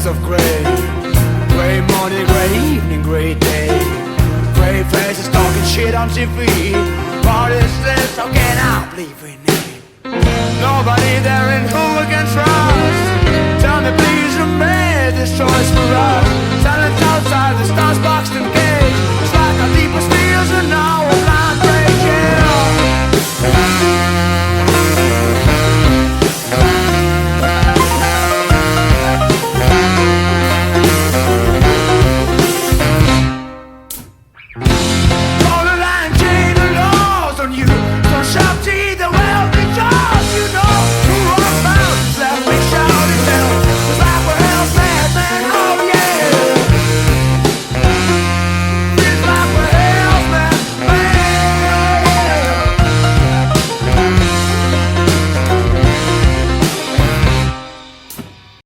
shades of grey. Grey morning, grey evening, grey day. Grey faces talking shit on TV. What is this? How can I believe in it? Nobody there in who we can trust. Tell me please, who made this choice for us?